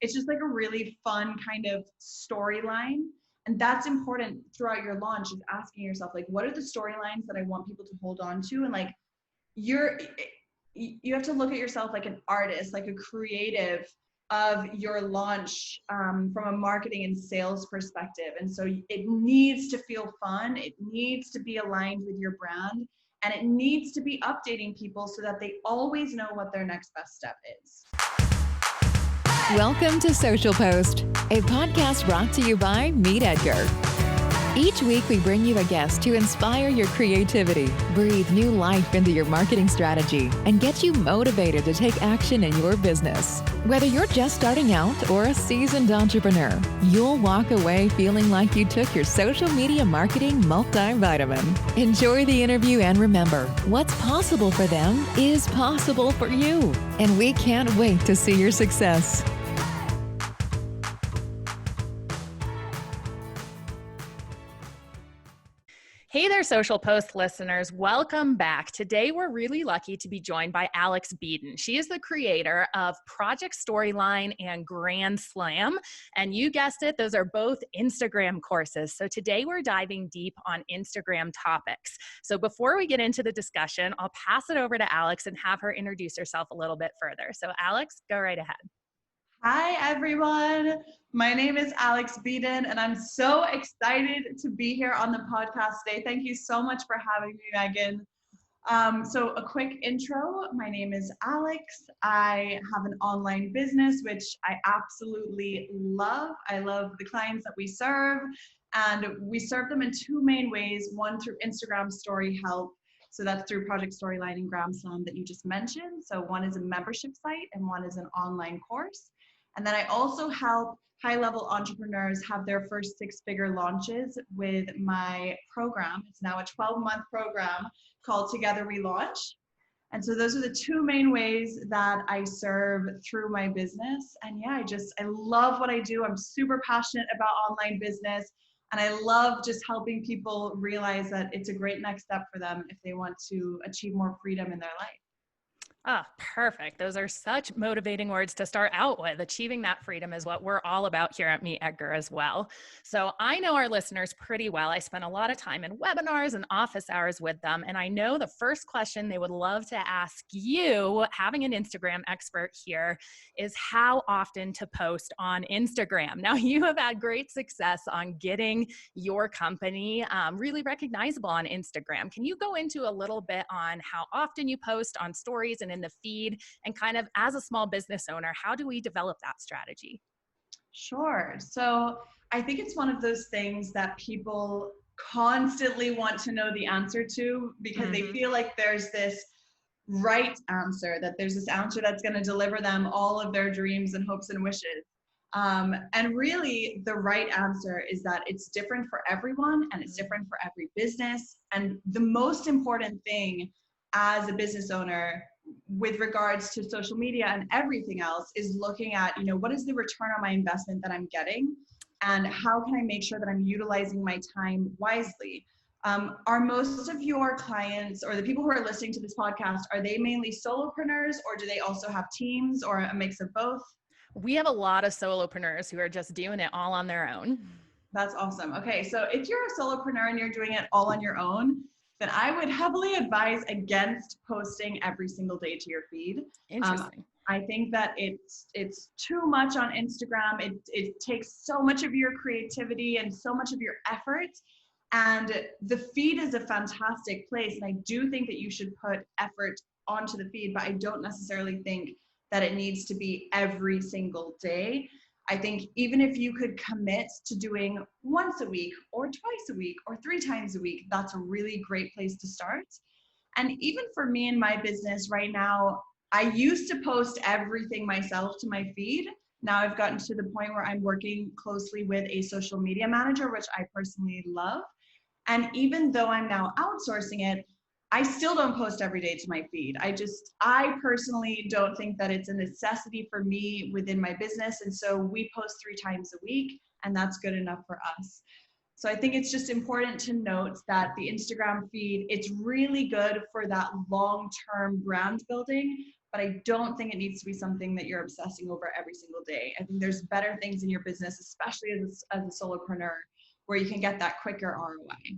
it's just like a really fun kind of storyline. And that's important throughout your launch, is asking yourself, like, what are the storylines that I want people to hold on to? And like, you have to look at yourself like an artist, like a creative of your launch, from a marketing and sales perspective. And so it needs to feel fun. It needs to be aligned with your brand, and it needs to be updating people so that they always know what their next best step is. Welcome to Social Post, a podcast brought to you by Team Edgar. Each week, we bring you a guest to inspire your creativity, breathe new life into your marketing strategy, and get you motivated to take action in your business. Whether you're just starting out or a seasoned entrepreneur, you'll walk away feeling like you took your social media marketing multivitamin. Enjoy the interview and remember, what's possible for them is possible for you. And we can't wait to see your success. Hey there, Social Post listeners. Welcome back. Today, we're really lucky to be joined by Alex Beadon. She is the creator of Project Storyline and Grand Slam. And you guessed it, those are both Instagram courses. So today, we're diving deep on Instagram topics. So before we get into the discussion, I'll pass it over to Alex and have her introduce herself a little bit further. So Alex, go right ahead. Hi, everyone. My name is Alex Beadon, and I'm so excited to be here on the podcast today. Thank you so much for having me, Megan. So a quick intro. My name is Alex. I have an online business, which I absolutely love. I love the clients that we serve, and we serve them in two main ways. One, through Instagram story help. So that's through Project Storyline and Grand Slam that you just mentioned. So one is a membership site and one is an online course. And then I also help high-level entrepreneurs have their first six-figure launches with my program. It's now a 12-month program called Together We Launch. And so those are the two main ways that I serve through my business. And yeah, I love what I do. I'm super passionate about online business. And I love just helping people realize that it's a great next step for them if they want to achieve more freedom in their life. Ah, perfect. Those are such motivating words to start out with. Achieving that freedom is what we're all about here at Team Edgar as well. So I know our listeners pretty well. I spend a lot of time in webinars and office hours with them. And I know the first question they would love to ask you, having an Instagram expert here, is how often to post on Instagram. Now, you have had great success on getting your company really recognizable on Instagram. Can you go into a little bit on how often you post on stories and in the feed, and kind of as a small business owner, how do we develop that strategy? Sure. So I think it's one of those things that people constantly want to know the answer to, because they feel like there's this right answer, that there's this answer that's going to deliver them all of their dreams and hopes and wishes. And really, the right answer is that it's different for everyone and it's different for every business. And the most important thing as a business owner with regards to social media and everything else is looking at, what is the return on my investment that I'm getting, and how can I make sure that I'm utilizing my time wisely? Are most of your clients or the people who are listening to this podcast, are they mainly solopreneurs, or do they also have teams, or a mix of both? We have a lot of solopreneurs who are just doing it all on their own. That's awesome. Okay, so if you're a solopreneur and you're doing it all on your own, then I would heavily advise against posting every single day to your feed. Interesting. I think that it's too much on Instagram. It takes so much of your creativity and so much of your effort. And the feed is a fantastic place. And I do think that you should put effort onto the feed, but I don't necessarily think that it needs to be every single day. I think even if you could commit to doing once a week or twice a week or 3 times a week, that's a really great place to start. And even for me in my business right now, I used to post everything myself to my feed. Now I've gotten to the point where I'm working closely with a social media manager, which I personally love. And even though I'm now outsourcing it, I still don't post every day to my feed. I personally don't think that it's a necessity for me within my business. And so we post 3 times a week, and that's good enough for us. So I think it's just important to note that the Instagram feed, it's really good for that long-term brand building, but I don't think it needs to be something that you're obsessing over every single day. I think there's better things in your business, especially as a solopreneur, where you can get that quicker ROI.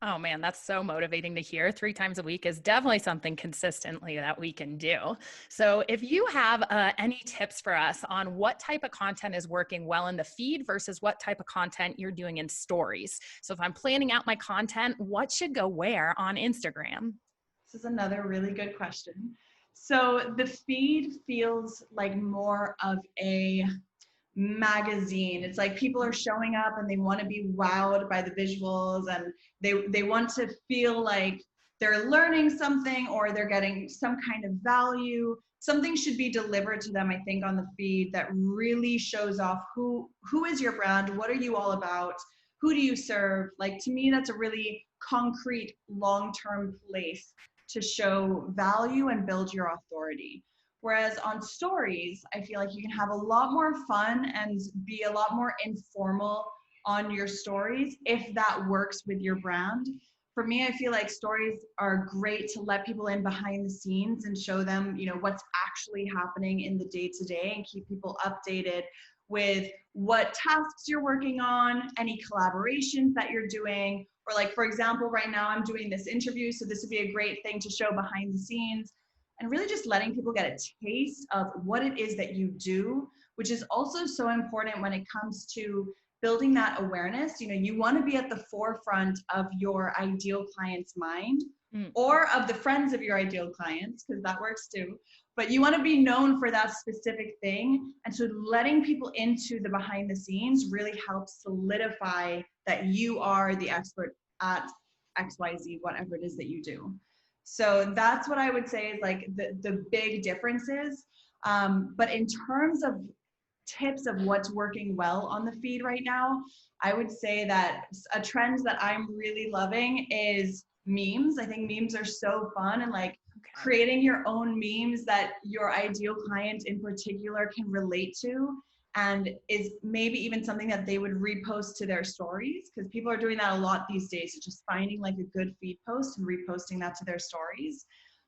Oh man, that's so motivating to hear. 3 times a week is definitely something consistently that we can do. So if you have any tips for us on what type of content is working well in the feed versus what type of content you're doing in stories. So if I'm planning out my content, what should go where on Instagram? This is another really good question. So the feed feels like more of a magazine. It's like people are showing up and they want to be wowed by the visuals, and they want to feel like they're learning something or they're getting some kind of value. Something should be delivered to them, I think, on the feed that really shows off who is your brand, what are you all about, who do you serve? Like, to me, that's a really concrete, long-term place to show value and build your authority. Whereas on stories, I feel like you can have a lot more fun and be a lot more informal on your stories if that works with your brand. For me, I feel like stories are great to let people in behind the scenes and show them, what's actually happening in the day-to-day, and keep people updated with what tasks you're working on, any collaborations that you're doing, or like, for example, right now I'm doing this interview, so this would be a great thing to show behind the scenes, and really just letting people get a taste of what it is that you do, which is also so important when it comes to building that awareness. You want to be at the forefront of your ideal client's mind, or of the friends of your ideal clients, because that works too. But you want to be known for that specific thing. And so letting people into the behind the scenes really helps solidify that you are the expert at XYZ, whatever it is that you do. So that's what I would say is like the big differences. But in terms of tips of what's working well on the feed right now, I would say that a trend that I'm really loving is memes. I think memes are so fun, and like creating your own memes that your ideal client in particular can relate to, and is maybe even something that they would repost to their stories, because people are doing that a lot these days. It's just finding like a good feed post and reposting that to their stories.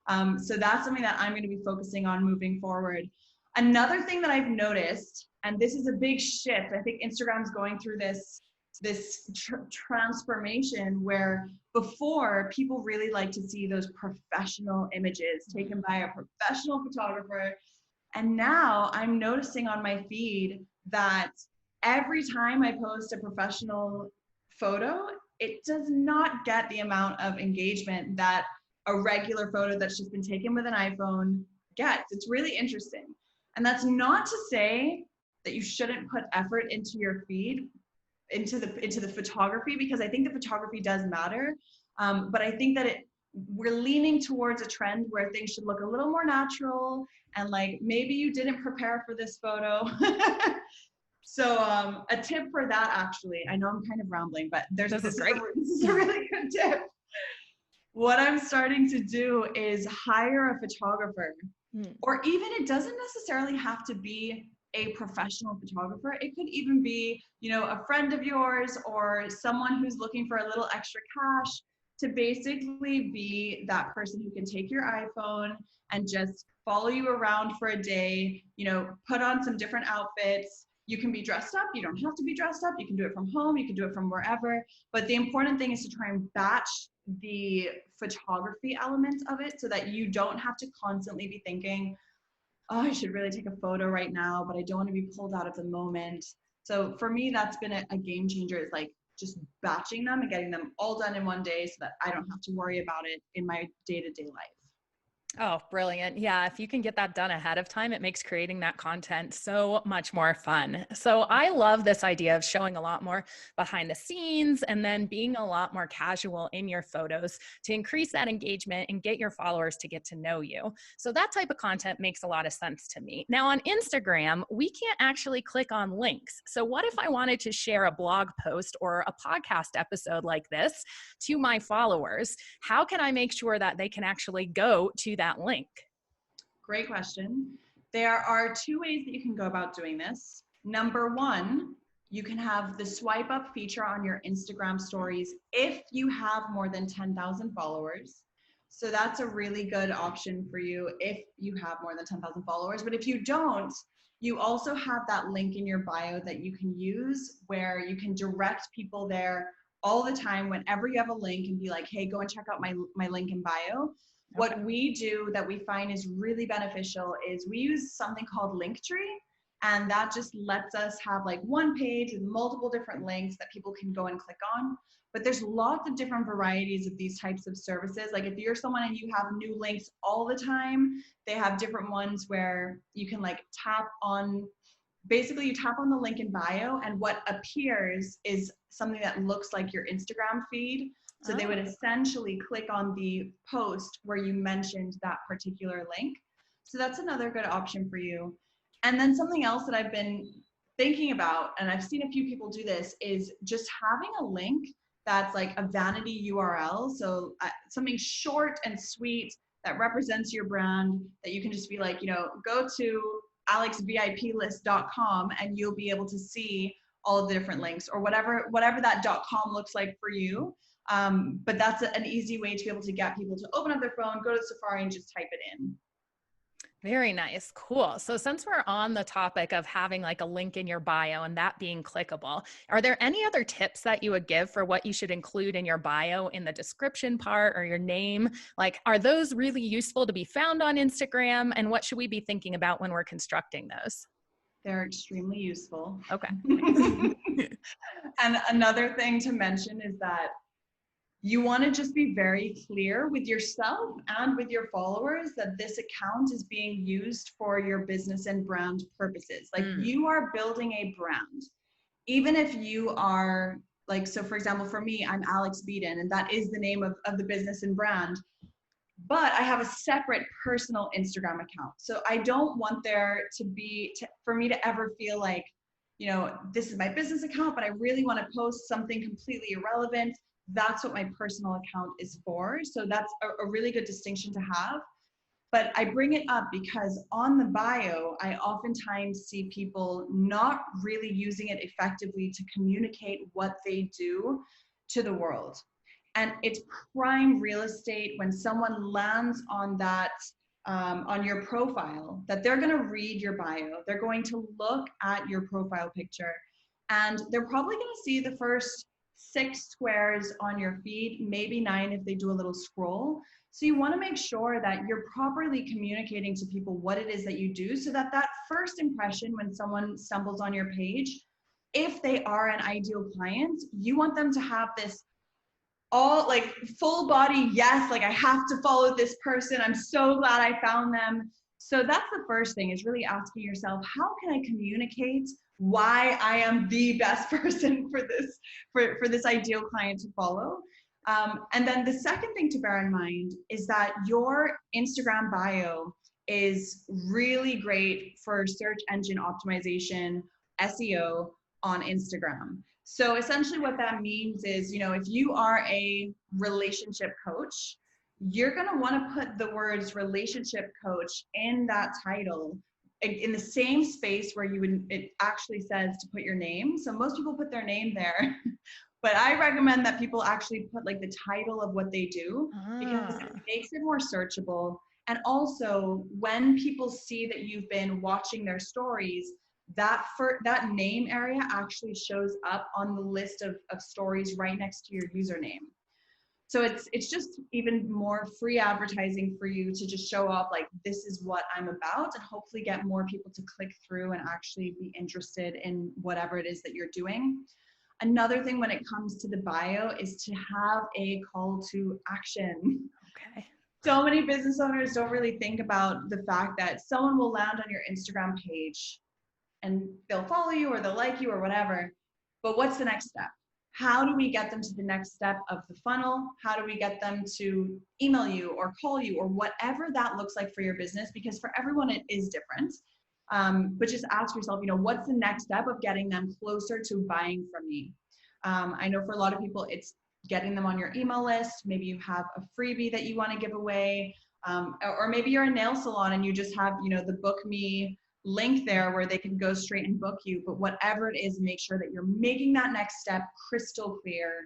So that's something that I'm going to be focusing on moving forward. Another thing that I've noticed, and this is a big shift, I think Instagram's going through this transformation where before people really like to see those professional images taken by a professional photographer. And now I'm noticing on my feed that every time I post a professional photo, it does not get the amount of engagement that a regular photo that's just been taken with an iPhone gets. It's really interesting. And that's not to say that you shouldn't put effort into your feed, into the photography, because I think the photography does matter. But I think that we're leaning towards a trend where things should look a little more natural, and like maybe you didn't prepare for this photo. So a tip for that, actually, I know I'm kind of rambling, but this is a really good tip. What I'm starting to do is hire a photographer, or even it doesn't necessarily have to be a professional photographer. It could even be, a friend of yours or someone who's looking for a little extra cash, to basically be that person who can take your iPhone and just follow you around for a day, put on some different outfits. You can be dressed up. You don't have to be dressed up. You can do it from home. You can do it from wherever. But the important thing is to try and batch the photography element of it so that you don't have to constantly be thinking, oh, I should really take a photo right now, but I don't want to be pulled out of the moment. So for me, that's been a game changer, is like just batching them and getting them all done in one day so that I don't have to worry about it in my day-to-day life. Oh, brilliant. Yeah. If you can get that done ahead of time, it makes creating that content so much more fun. So I love this idea of showing a lot more behind the scenes and then being a lot more casual in your photos to increase that engagement and get your followers to get to know you. So that type of content makes a lot of sense to me. Now on Instagram, we can't actually click on links. So what if I wanted to share a blog post or a podcast episode like this to my followers? How can I make sure that they can actually go to that link? Great question. There are two ways that you can go about doing this. Number one, you can have the swipe up feature on your Instagram stories if you have more than 10,000 followers. So that's a really good option for you if you have more than 10,000 followers. But if you don't, you also have that link in your bio that you can use where you can direct people there all the time whenever you have a link and be like, hey, go and check out my link in bio. Okay. What we do that we find is really beneficial is we use something called Linktree, and that just lets us have like one page with multiple different links that people can go and click on. But there's lots of different varieties of these types of services. Like if you're someone and you have new links all the time, they have different ones where you can like tap on, basically you tap on the link in bio and what appears is something that looks like your Instagram feed. So they would essentially click on the post where you mentioned that particular link. So that's another good option for you. And then something else that I've been thinking about, and I've seen a few people do this, is just having a link that's like a vanity URL. So something short and sweet that represents your brand that you can just be like, go to alexviplist.com and you'll be able to see all of the different links or whatever that .com looks like for you. But that's an easy way to be able to get people to open up their phone, go to Safari and just type it in. Very nice. Cool. So since we're on the topic of having like a link in your bio and that being clickable, are there any other tips that you would give for what you should include in your bio in the description part or your name? Like, are those really useful to be found on Instagram? And what should we be thinking about when we're constructing those? They're extremely useful. Okay. And another thing to mention is that you want to just be very clear with yourself and with your followers that this account is being used for your business and brand purposes. Like you are building a brand. Even if you are like, so for example, for me, I'm Alex Beadon, and that is the name of the business and brand. But I have a separate personal Instagram account. So I don't want there to be, for me to ever feel like, this is my business account, but I really want to post something completely irrelevant. That's what my personal account is for. So that's a really good distinction to have. But I bring it up because on the bio, I oftentimes see people not really using it effectively to communicate what they do to the world. And it's prime real estate when someone lands on that, on your profile, that they're going to read your bio. They're going to look at your profile picture, and they're probably going to see the first 6 squares on your feed, maybe 9 if they do a little scroll. So you want to make sure that you're properly communicating to people what it is that you do, so that that first impression when someone stumbles on your page, if they are an ideal client, you want them to have this all like full body, yes, like I have to follow this person. I'm so glad I found them. So that's the first thing, is really asking yourself, how can I communicate why I am the best person for this ideal client to follow? And then the second thing to bear in mind is that your Instagram bio is really great for search engine optimization, SEO on Instagram. So essentially what that means is, if you are a relationship coach, you're going to want to put the words relationship coach in that title in the same space where it actually says to put your name. So most people put their name there, but I recommend that people actually put like the title of what they do, because it makes it more searchable. And also when people see that you've been watching their stories, that name area actually shows up on the list of stories right next to your username. So it's just even more free advertising for you to just show up like, this is what I'm about, and hopefully get more people to click through and actually be interested in whatever it is that you're doing. Another thing when it comes to the bio is to have a call to action. Okay. So many business owners don't really think about the fact that someone will land on your Instagram page and they'll follow you or they'll like you or whatever. But what's the next step? How do we get them to the next step of the funnel? How do we get them to email you or call you or whatever that looks like for your business? Because for everyone, it is different. But just ask yourself, what's the next step of getting them closer to buying from me? I know for a lot of people, it's getting them on your email list. Maybe you have a freebie that you want to give away. Or maybe you're a nail salon and you just have, the book me link there where they can go straight and book you. But whatever it is, make sure that you're making that next step crystal clear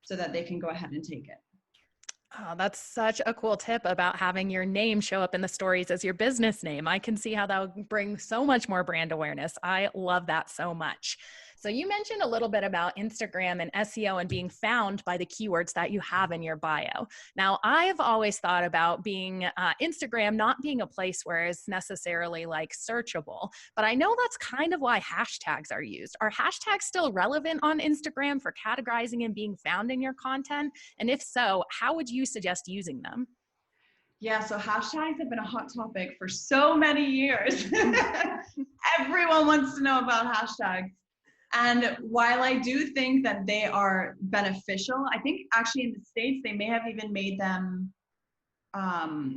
so that they can go ahead and take it. Oh, that's such a cool tip about having your name show up in the stories as your business name. I can see how that would bring so much more brand awareness. I love that so much. So you mentioned a little bit about Instagram and SEO and being found by the keywords that you have in your bio. Now, I've always thought about being Instagram not being a place where it's necessarily like searchable, but I know that's kind of why hashtags are used. Are hashtags still relevant on Instagram for categorizing and being found in your content? And if so, how would you suggest using them? Yeah, so hashtags have been a hot topic for so many years. Everyone wants to know about hashtags. And while I do think that they are beneficial, I think actually in the States, they may have even made them,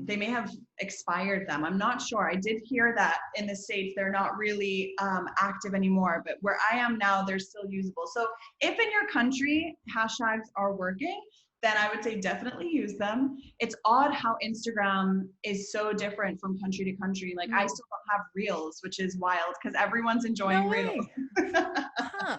they may have expired them. I'm not sure. I did hear that in the States, they're not really active anymore, but where I am now, they're still usable. So if in your country hashtags are working, then I would say definitely use them. It's odd how Instagram is so different from country to country. Like I still don't have reels, which is wild because everyone's enjoying No reels. way. Huh.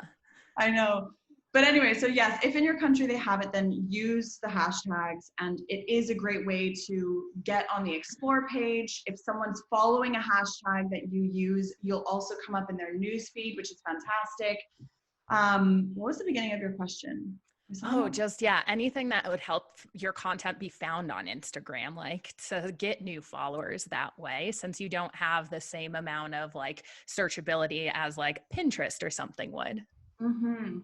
I know. But anyway, so yes, if in your country they have it, then use the hashtags. And it is a great way to get on the explore page. If someone's following a hashtag that you use, you'll also come up in their newsfeed, which is fantastic. What was the beginning of your question? Oh, just yeah, anything that would help your content be found on Instagram, like to get new followers that way, since you don't have the same amount of like searchability as like Pinterest or something would. Mm-hmm.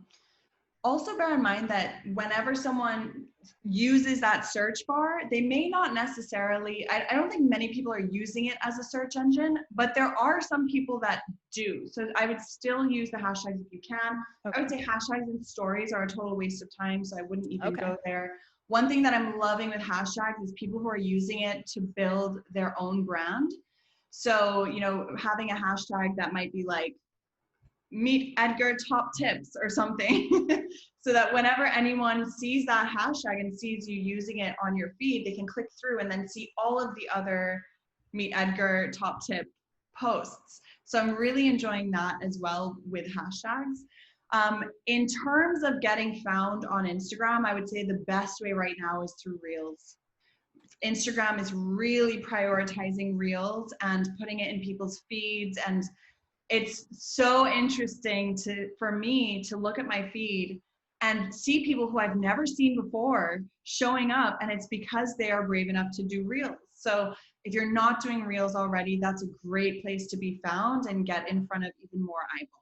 Also bear in mind that whenever someone uses that search bar, they may not necessarily, I don't think many people are using it as a search engine, but there are some people that do. So I would still use the hashtags if you can. Okay. I would say hashtags and stories are a total waste of time, so I wouldn't even Okay. go there. One thing that I'm loving with hashtags is people who are using it to build their own brand. So, you know, having a hashtag that might be like, Meet Edgar top tips or something so that whenever anyone sees that hashtag and sees you using it on your feed, they can click through and then see all of the other Meet Edgar top tip posts. So I'm really enjoying that as well with hashtags. In terms of getting found on Instagram, I would say the best way right now is through Reels. Instagram is really prioritizing Reels and putting it in people's feeds, and it's so interesting for me to look at my feed and see people who I've never seen before showing up, and it's because they are brave enough to do reels. So if you're not doing reels already, that's a great place to be found and get in front of even more eyeballs.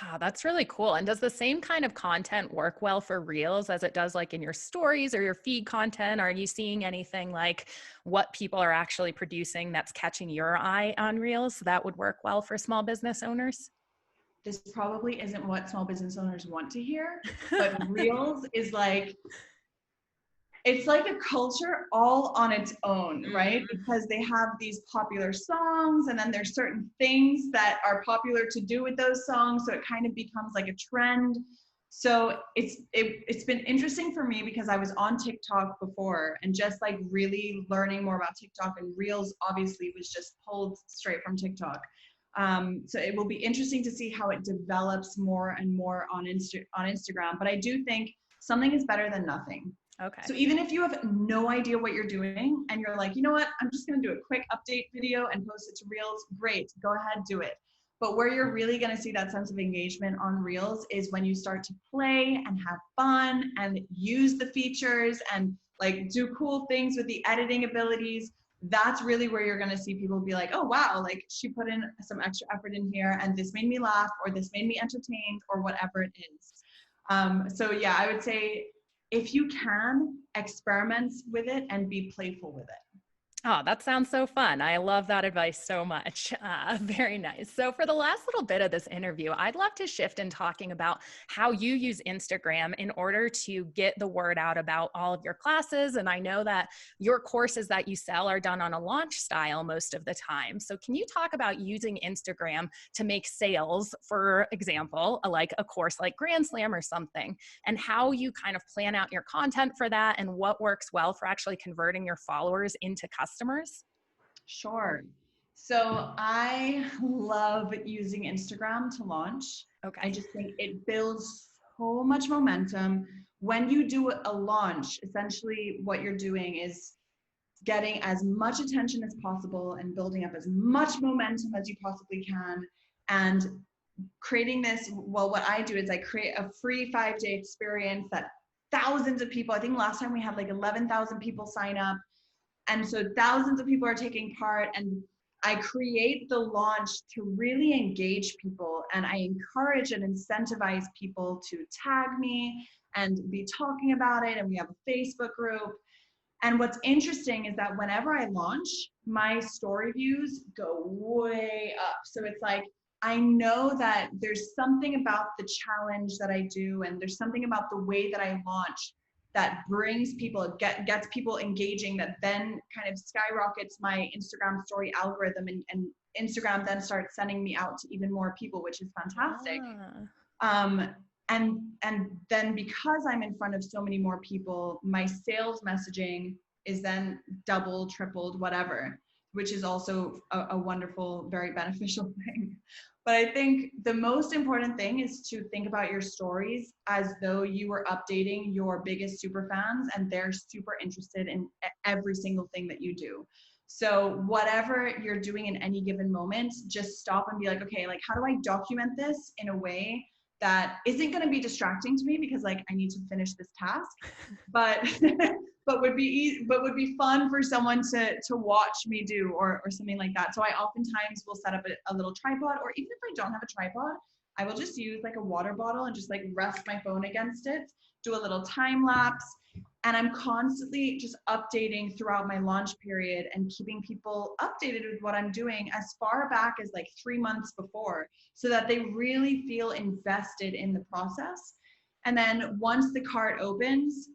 Ah, that's really cool. And does the same kind of content work well for Reels as it does like in your stories or your feed content? Are you seeing anything like what people are actually producing that's catching your eye on Reels that would work well for small business owners? This probably isn't what small business owners want to hear, but reels is like, it's like a culture all on its own, right? Because they have these popular songs, and then there's certain things that are popular to do with those songs, so it kind of becomes like a trend. So it's been interesting for me because I was on TikTok before and just like really learning more about TikTok, and Reels obviously was just pulled straight from TikTok. So it will be interesting to see how it develops more and more on Instagram. But I do think something is better than nothing. Okay. So even if you have no idea what you're doing and you're like, you know what, I'm just going to do a quick update video and post it to Reels, great, go ahead, do it. But where you're really going to see that sense of engagement on Reels is when you start to play and have fun and use the features and like do cool things with the editing abilities. That's really where you're going to see people be like, oh, wow, like she put in some extra effort in here and this made me laugh or this made me entertained or whatever it is. So yeah, I would say if you can, experiment with it and be playful with it. Oh, that sounds so fun. I love that advice so much. Very nice. So, for the last little bit of this interview, I'd love to shift in talking about how you use Instagram in order to get the word out about all of your classes. And I know that your courses that you sell are done on a launch style most of the time. So, can you talk about using Instagram to make sales, for example, like a course like Grand Slam or something, and how you kind of plan out your content for that and what works well for actually converting your followers into customers? Sure. So I love using Instagram to launch. Okay. I just think it builds so much momentum. When you do a launch, essentially what you're doing is getting as much attention as possible and building up as much momentum as you possibly can, and creating this, well, what I do is I create a free 5-day experience that thousands of people, I think last time we had like 11,000 people sign up. And so thousands of people are taking part, and I create the launch to really engage people. And I encourage and incentivize people to tag me and be talking about it. And we have a Facebook group. And what's interesting is that whenever I launch, my story views go way up. So it's like, I know that there's something about the challenge that I do, and there's something about the way that I launch that brings people, gets people engaging, that then kind of skyrockets my Instagram story algorithm, and Instagram then starts sending me out to even more people, which is fantastic. And then because I'm in front of so many more people, my sales messaging is then doubled, tripled, whatever, which is also a wonderful, very beneficial thing. But I think the most important thing is to think about your stories as though you were updating your biggest super fans, and they're super interested in every single thing that you do. So whatever you're doing in any given moment, just stop and be like, okay, like, how do I document this in a way that isn't going to be distracting to me, because like I need to finish this task, but but would be fun for someone to watch me do, or something like that. So I oftentimes will set up a little tripod, or even if I don't have a tripod, I will just use like a water bottle and just like rest my phone against it, do a little time lapse. And I'm constantly just updating throughout my launch period and keeping people updated with what I'm doing as far back as like 3 months before, so that they really feel invested in the process. And then once the cart opens,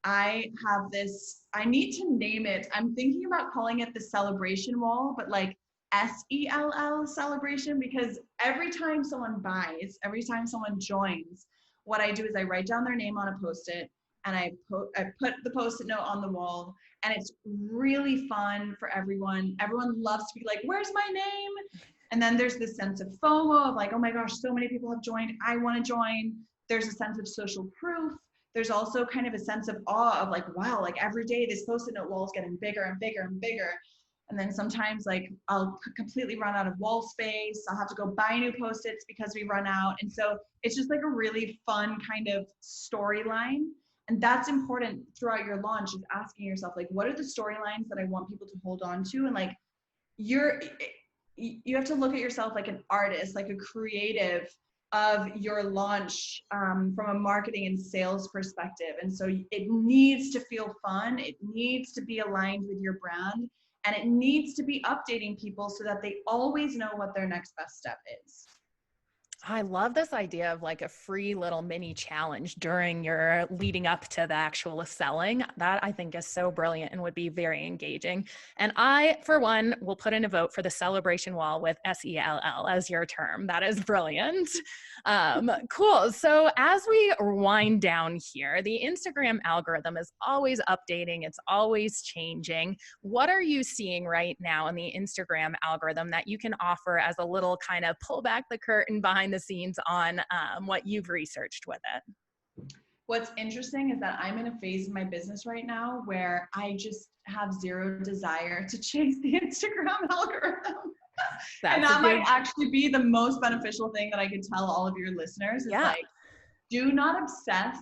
I have this, I need to name it. I'm thinking about calling it the celebration wall, but like SELL celebration, because every time someone buys, every time someone joins, what I do is I write down their name on a Post-it, and I put the Post-it note on the wall, and it's really fun for everyone. Everyone loves to be like, where's my name? And then there's this sense of FOMO of like, oh my gosh, so many people have joined, I want to join. There's a sense of social proof. There's also kind of a sense of awe of like, wow, like every day this Post-it note wall is getting bigger and bigger and bigger. And then sometimes like I'll completely run out of wall space. I'll have to go buy new Post-its because we run out. And so it's just like a really fun kind of storyline. And that's important throughout your launch, is asking yourself, like, what are the storylines that I want people to hold on to? And like, you have to look at yourself like an artist, like a creative of your launch, from a marketing and sales perspective. And so it needs to feel fun. It needs to be aligned with your brand, and it needs to be updating people so that they always know what their next best step is. I love this idea of like a free little mini challenge during your leading up to the actual selling. That I think is so brilliant and would be very engaging. And I, for one, will put in a vote for the celebration wall with SELL as your term. That is brilliant. Cool. So as we wind down here, the Instagram algorithm is always updating. It's always changing. What are you seeing right now in the Instagram algorithm that you can offer as a little kind of pull back the curtain behind the scenes on what you've researched with it? What's interesting is that I'm in a phase in my business right now where I just have zero desire to chase the Instagram algorithm. And that might actually be the most beneficial thing that I could tell all of your listeners, is like, do not obsess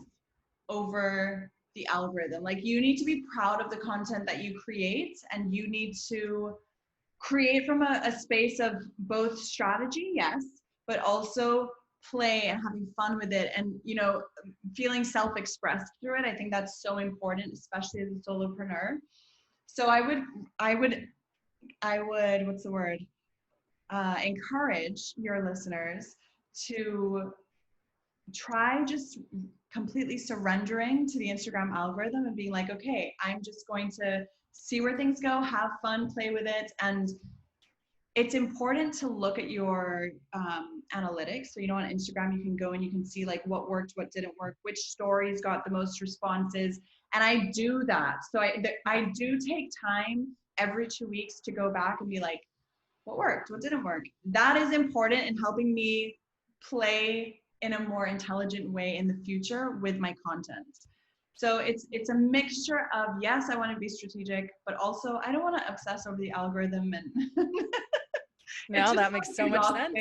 over the algorithm. Like, you need to be proud of the content that you create, and you need to create from a space of both strategy, yes, but also play and having fun with it, and, you know, feeling self-expressed through it. I think that's so important, especially as a solopreneur. So I would what's the word? Encourage your listeners to try just completely surrendering to the Instagram algorithm and being like, okay, I'm just going to see where things go, have fun, play with it. And it's important to look at your analytics. So, you know, on Instagram, you can go and you can see like what worked, what didn't work, which stories got the most responses. And I do that. So I do take time every 2 weeks to go back and be like, what worked, what didn't work. That is important in helping me play in a more intelligent way in the future with my content. So it's a mixture of, yes, I want to be strategic, but also I don't want to obsess over the algorithm and no, that makes so much sense.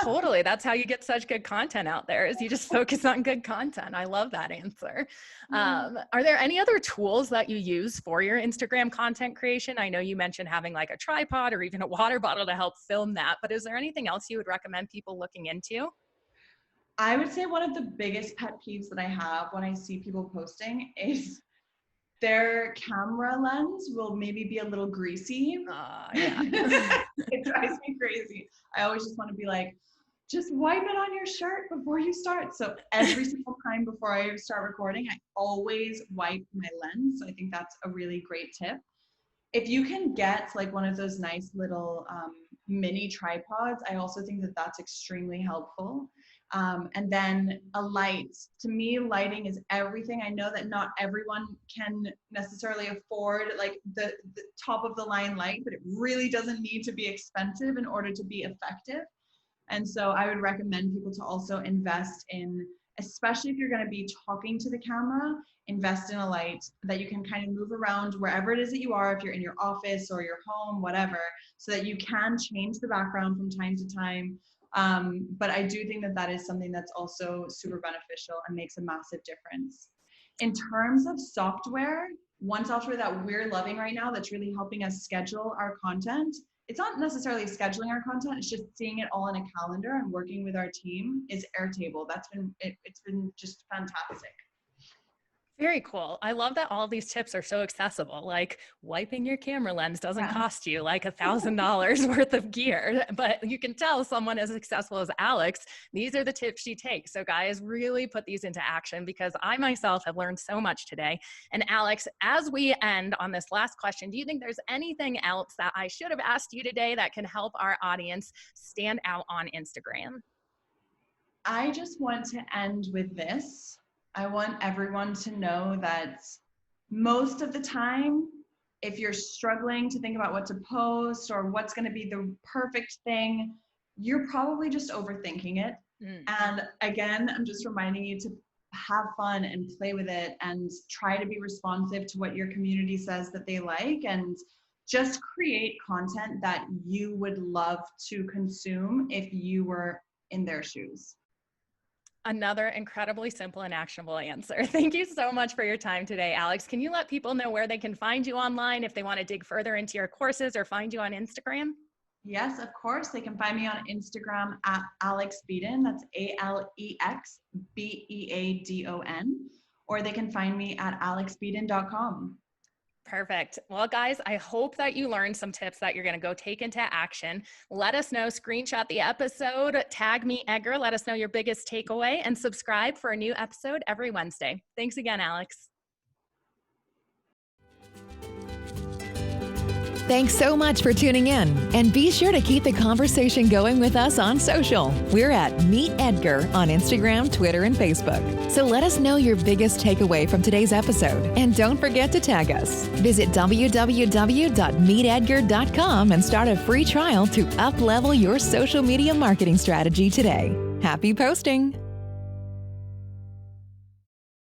Totally. That's how you get such good content out there, is you just focus on good content. I love that answer. Are there any other tools that you use for your Instagram content creation? I know you mentioned having like a tripod or even a water bottle to help film that, but is there anything else you would recommend people looking into? I would say one of the biggest pet peeves that I have when I see people posting is their camera lens will maybe be a little greasy. Yeah. It drives me crazy. I always just want to be like, just wipe it on your shirt before you start. So every single time before I start recording, I always wipe my lens. So I think that's a really great tip. If you can get like one of those nice little mini tripods, I also think that that's extremely helpful. And then a light. To me, lighting is everything. I know that not everyone can necessarily afford like the top of the line light, but it really doesn't need to be expensive in order to be effective. And so I would recommend people to also invest in, especially if you're going to be talking to the camera, invest in a light that you can kind of move around wherever it is that you are, if you're in your office or your home, whatever, so that you can change the background from time to time. But I do think that that is something that's also super beneficial and makes a massive difference. In terms of software, one software that we're loving right now that's really helping us schedule our content, it's not necessarily scheduling our content, it's just seeing it all in a calendar and working with our team, is Airtable. It's been just fantastic. Very cool. I love that all of these tips are so accessible. Like wiping your camera lens doesn't cost you like $1,000 worth of gear, but you can tell someone as successful as Alex, these are the tips she takes. So guys, really put these into action, because I myself have learned so much today. And Alex, as we end on this last question, do you think there's anything else that I should have asked you today that can help our audience stand out on Instagram? I just want to end with this. I want everyone to know that most of the time, if you're struggling to think about what to post or what's going to be the perfect thing, you're probably just overthinking it. And again, I'm just reminding you to have fun and play with it and try to be responsive to what your community says that they like, and just create content that you would love to consume if you were in their shoes. Another incredibly simple and actionable answer. Thank you so much for your time today, Alex. Can you let people know where they can find you online if they want to dig further into your courses or find you on Instagram? Yes, of course. They can find me on Instagram at Alex Beadon. That's AlexBeadon. Or they can find me at alexbeadon.com. Perfect. Well, guys, I hope that you learned some tips that you're going to go take into action. Let us know, screenshot the episode, tag me, Edgar, let us know your biggest takeaway, and subscribe for a new episode every Wednesday. Thanks again, Alex. Thanks so much for tuning in, and be sure to keep the conversation going with us on social. We're at Meet Edgar on Instagram, Twitter, and Facebook. So let us know your biggest takeaway from today's episode, and don't forget to tag us. Visit www.meetedgar.com and start a free trial to up-level your social media marketing strategy today. Happy posting!